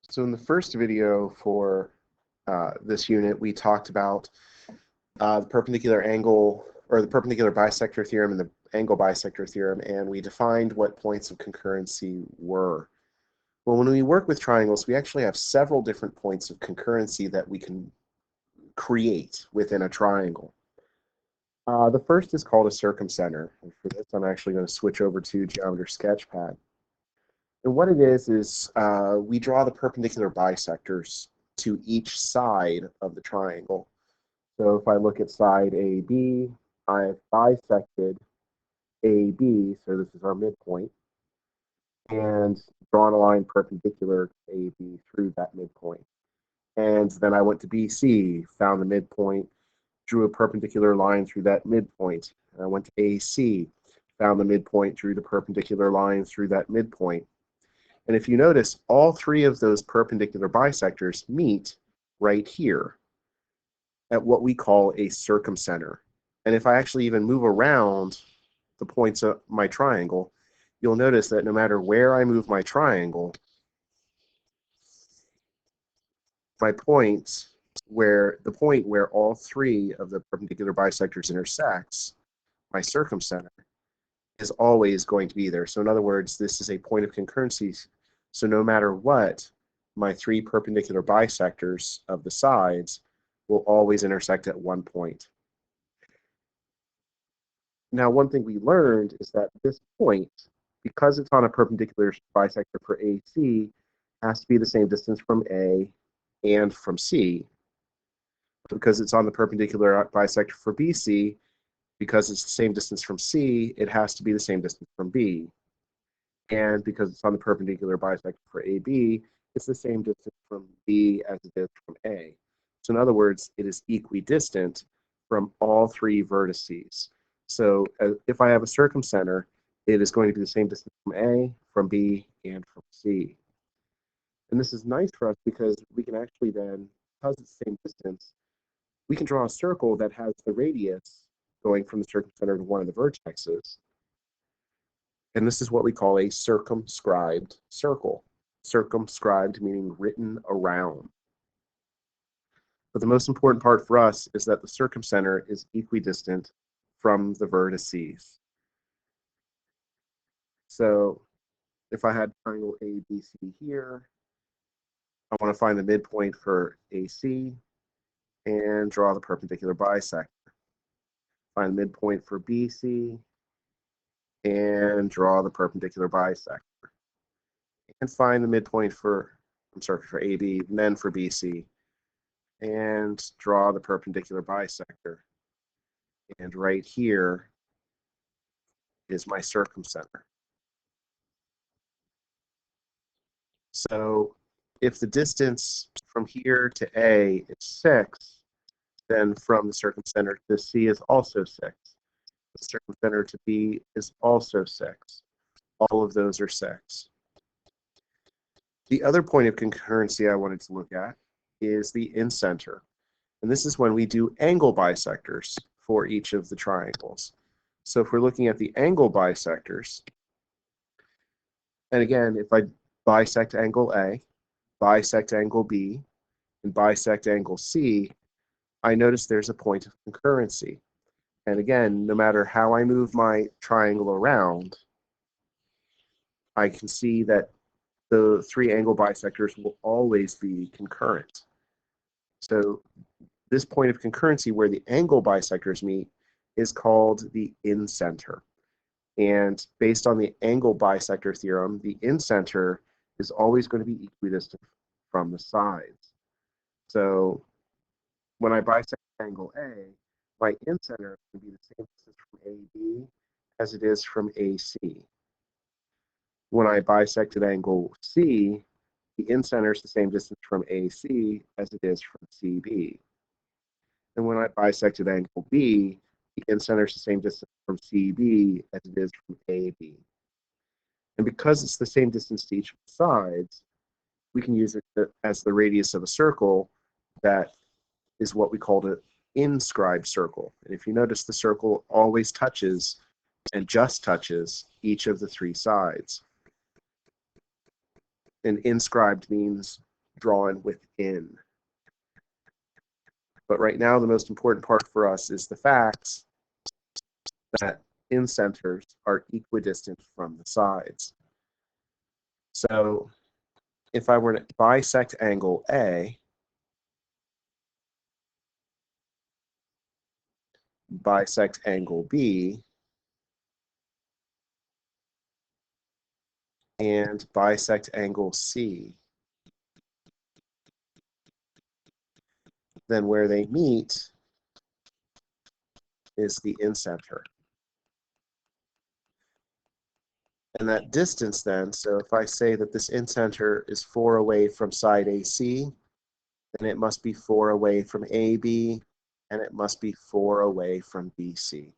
So in the first video for this unit, we talked about the perpendicular angle, or the perpendicular bisector theorem and the angle bisector theorem, and we defined what points of concurrency were. Well, when we work with triangles, we actually have several different points of concurrency that we can create within a triangle. The first is called a circumcenter. And for this, I'm actually going to switch over to Geometry Sketchpad. And what it is we draw the perpendicular bisectors to each side of the triangle. So if I look at side AB, I've bisected AB, so this is our midpoint, and drawn a line perpendicular to AB through that midpoint. And then I went to BC, found the midpoint, drew a perpendicular line through that midpoint. And I went to AC, found the midpoint, drew the perpendicular line through that midpoint. And if you notice, all three of those perpendicular bisectors meet right here at what we call a circumcenter. And if I actually even move around the points of my triangle, you'll notice that no matter where I move my triangle, the point where all three of the perpendicular bisectors intersects, my circumcenter, is always going to be there. So in other words, this is a point of concurrency. So no matter what, my three perpendicular bisectors of the sides will always intersect at one point. Now, one thing we learned is that this point, because it's on a perpendicular bisector for AC, has to be the same distance from A and from C. Because it's on the perpendicular bisector for BC, because it's the same distance from C, it has to be the same distance from B. And because it's on the perpendicular bisector for AB, it's the same distance from B as it is from A. So in other words, it is equidistant from all three vertices. So if I have a circumcenter, it is going to be the same distance from A, from B, and from C. And this is nice for us because we can actually then, because it's the same distance, we can draw a circle that has the radius going from the circumcenter to one of the vertexes. And this is what we call a circumscribed circle. Circumscribed meaning written around. But the most important part for us is that the circumcenter is equidistant from the vertices. So if I had triangle ABC here, I want to find the midpoint for AC and draw the perpendicular bisector. Find the midpoint for BC and draw the perpendicular bisector. And find the midpoint for AB, and then for BC, and draw the perpendicular bisector. And right here is my circumcenter. So if the distance from here to A is 6, then from the circumcenter to C is also 6. The circumcenter to B is also 6. All of those are 6. The other point of concurrency I wanted to look at is the incenter. And this is when we do angle bisectors for each of the triangles. So if we're looking at the angle bisectors, and again, if I bisect angle A, bisect angle B, and bisect angle C, I notice there's a point of concurrency. And again, no matter how I move my triangle around, I can see that the three angle bisectors will always be concurrent. So this point of concurrency where the angle bisectors meet is called the incenter. And based on the angle bisector theorem, the incenter is always going to be equidistant from the sides. So when I bisect angle A, my incenter is going to be the same distance from AB as it is from AC. When I bisected angle C, the incenter is the same distance from AC as it is from CB. And when I bisected angle B, the incenter is the same distance from CB as it is from AB. And because it's the same distance to each of the sides, we can use it as the radius of a circle. That is what we call an inscribed circle. And if you notice, the circle always touches and just touches each of the three sides. And inscribed means drawn within. But right now, the most important part for us is the fact that incenters are equidistant from the sides. So if I were to bisect angle A, bisect angle B, and bisect angle C, then where they meet is the incenter. And that distance then, so if I say that this incenter is 4 away from side AC, then it must be 4 away from AB, and it must be 4 away from BC.